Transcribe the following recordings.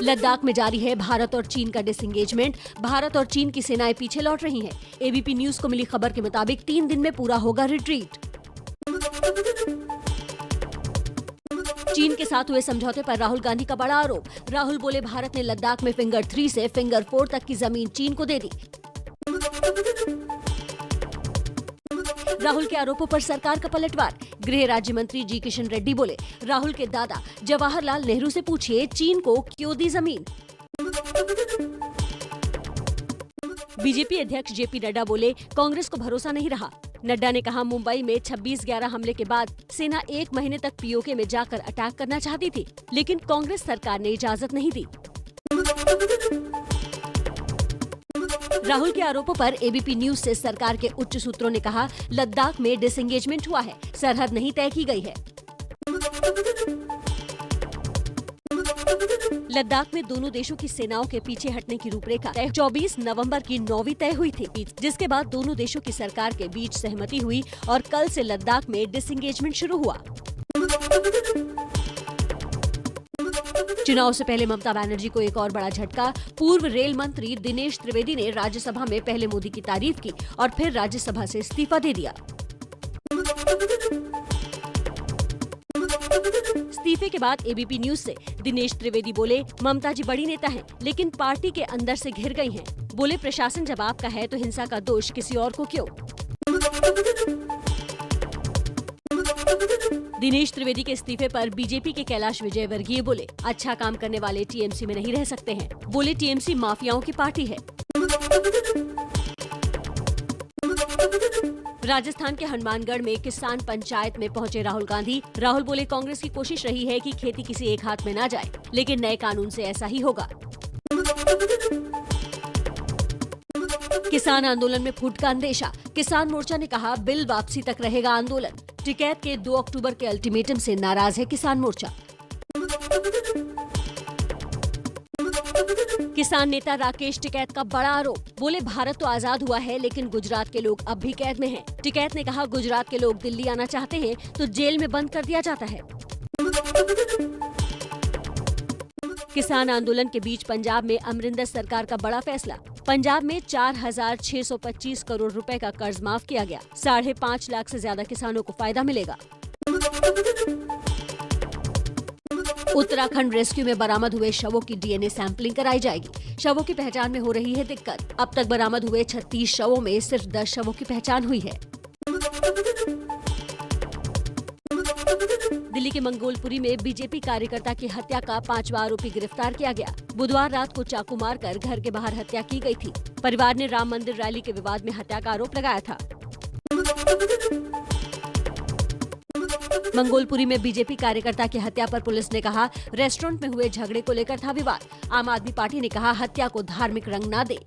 लद्दाख में जारी है भारत और चीन का डिसएंगेजमेंट। भारत और चीन की सेनाएं पीछे लौट रही हैं। एबीपी न्यूज को मिली खबर के मुताबिक 3 दिन में पूरा होगा रिट्रीट। चीन के साथ हुए समझौते पर राहुल गांधी का बड़ा आरोप। राहुल बोले, भारत ने लद्दाख में फिंगर 3 से फिंगर 4 तक की जमीन चीन को दे दी। राहुल के आरोपों पर सरकार का पलटवार। गृह राज्य मंत्री जी किशन रेड्डी बोले, राहुल के दादा जवाहरलाल नेहरू से पूछिए चीन को क्यों दी जमीन। बीजेपी अध्यक्ष जेपी नड्डा बोले, कांग्रेस को भरोसा नहीं रहा। नड्डा ने कहा, मुंबई में 26/11 हमले के बाद सेना 1 महीने तक पीओके में जाकर अटैक करना चाहती थी, लेकिन कांग्रेस सरकार ने इजाजत नहीं दी। राहुल के आरोपों पर एबीपी न्यूज से सरकार के उच्च सूत्रों ने कहा, लद्दाख में डिसएंगेजमेंट हुआ है, सरहद नहीं तय की गई है। लद्दाख में दोनों देशों की सेनाओं के पीछे हटने की रूपरेखा 24 नवंबर की 9वीं तय हुई थी, जिसके बाद दोनों देशों की सरकार के बीच सहमति हुई और कल से लद्दाख में डिसएंगेजमेंट शुरू हुआ। चुनाव से पहले ममता बनर्जी को एक और बड़ा झटका। पूर्व रेल मंत्री दिनेश त्रिवेदी ने राज्यसभा में पहले मोदी की तारीफ की और फिर राज्यसभा से इस्तीफा दे दिया। इस्तीफे के बाद एबीपी न्यूज से दिनेश त्रिवेदी बोले, ममता जी बड़ी नेता हैं, लेकिन पार्टी के अंदर से घिर गई हैं। बोले, प्रशासन जब आपका है तो हिंसा का दोष किसी और को क्यों। दिनेश त्रिवेदी के इस्तीफे पर बीजेपी के कैलाश विजयवर्गीय बोले, अच्छा काम करने वाले टीएमसी में नहीं रह सकते हैं। बोले, टीएमसी माफियाओं की पार्टी है। राजस्थान के हनुमानगढ़ में किसान पंचायत में पहुंचे राहुल गांधी। राहुल बोले, कांग्रेस की कोशिश रही है कि खेती किसी एक हाथ में ना जाए, लेकिन नए कानून से ऐसा ही होगा। किसान आंदोलन में फूट का अंदेशा। किसान मोर्चा ने कहा, बिल वापसी तक रहेगा आंदोलन। टिकैत के 2 अक्टूबर के अल्टीमेटम से नाराज है किसान मोर्चा। किसान नेता राकेश टिकैत का बड़ा आरोप। बोले, भारत तो आजाद हुआ है, लेकिन गुजरात के लोग अब भी कैद में हैं। टिकैत ने कहा, गुजरात के लोग दिल्ली आना चाहते हैं तो जेल में बंद कर दिया जाता है। किसान आंदोलन के बीच पंजाब में अमरिंदर सरकार का बड़ा फैसला। पंजाब में 4,625 करोड़ रुपए का कर्ज माफ किया गया। 5.5 लाख से ज्यादा किसानों को फायदा मिलेगा। उत्तराखंड रेस्क्यू में बरामद हुए शवों की डीएनए सैंपलिंग कराई जाएगी। शवों की पहचान में हो रही है दिक्कत। अब तक बरामद हुए 36 शवों में सिर्फ 10 शवों की पहचान हुई है। दिल्ली के मंगोलपुरी में बीजेपी कार्यकर्ता की हत्या का 5वां आरोपी गिरफ्तार किया गया। बुधवार रात को चाकू मारकर घर के बाहर हत्या की गई थी। परिवार ने राम मंदिर रैली के विवाद में हत्या का आरोप लगाया था। मंगोलपुरी में बीजेपी कार्यकर्ता की हत्या पर पुलिस ने कहा, रेस्टोरेंट में हुए झगड़े को लेकर था विवाद। आम आदमी पार्टी ने कहा, हत्या को धार्मिक रंग ना दे।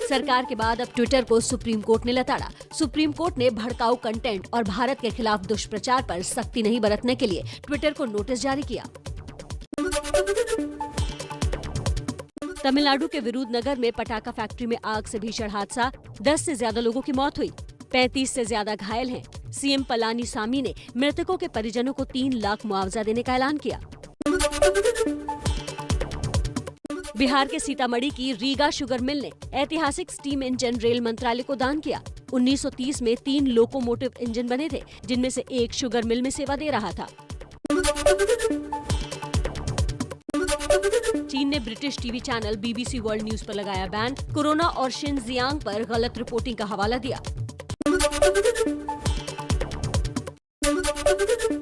सरकार के बाद अब ट्विटर को सुप्रीम कोर्ट ने लताड़ा। सुप्रीम कोर्ट ने भड़काऊ कंटेंट और भारत के खिलाफ दुष्प्रचार पर सख्ती नहीं बरतने के लिए ट्विटर को नोटिस जारी किया। तमिलनाडु के विरुधनगर में पटाखा फैक्ट्री में आग से भीषण हादसा। 10 से ज्यादा लोगों की मौत हुई, 35 से ज्यादा घायल हैं। सीएम पलानीसामी ने मृतकों के परिजनों को 3 लाख मुआवजा देने का ऐलान किया। बिहार के सीतामढ़ी की रीगा शुगर मिल ने ऐतिहासिक स्टीम इंजन रेल मंत्रालय को दान किया। 1930 में 3 लोकोमोटिव इंजन बने थे, जिनमें से एक शुगर मिल में सेवा दे रहा था। चीन ने British TV channel BBC world news पर लगाया बैन। कोरोना और शिनजियांग पर गलत रिपोर्टिंग का हवाला दिया।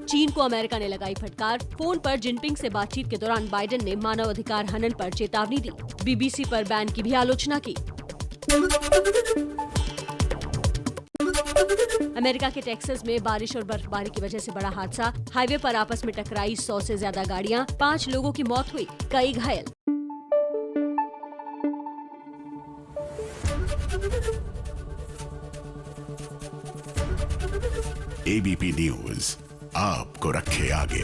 चीन को अमेरिका ने लगाई फटकार। फोन पर जिनपिंग से बातचीत के दौरान बाइडेन ने मानव अधिकार हनन पर चेतावनी दी। बीबीसी पर बैन की भी आलोचना की। अमेरिका के टेक्सास में बारिश और बर्फबारी की वजह से बड़ा हादसा। हाईवे पर आपस में टकराई 100 से ज्यादा गाड़ियां। 5 लोगों की मौत हुई, कई घायल। एबीपी न्यूज आपको रखे आगे।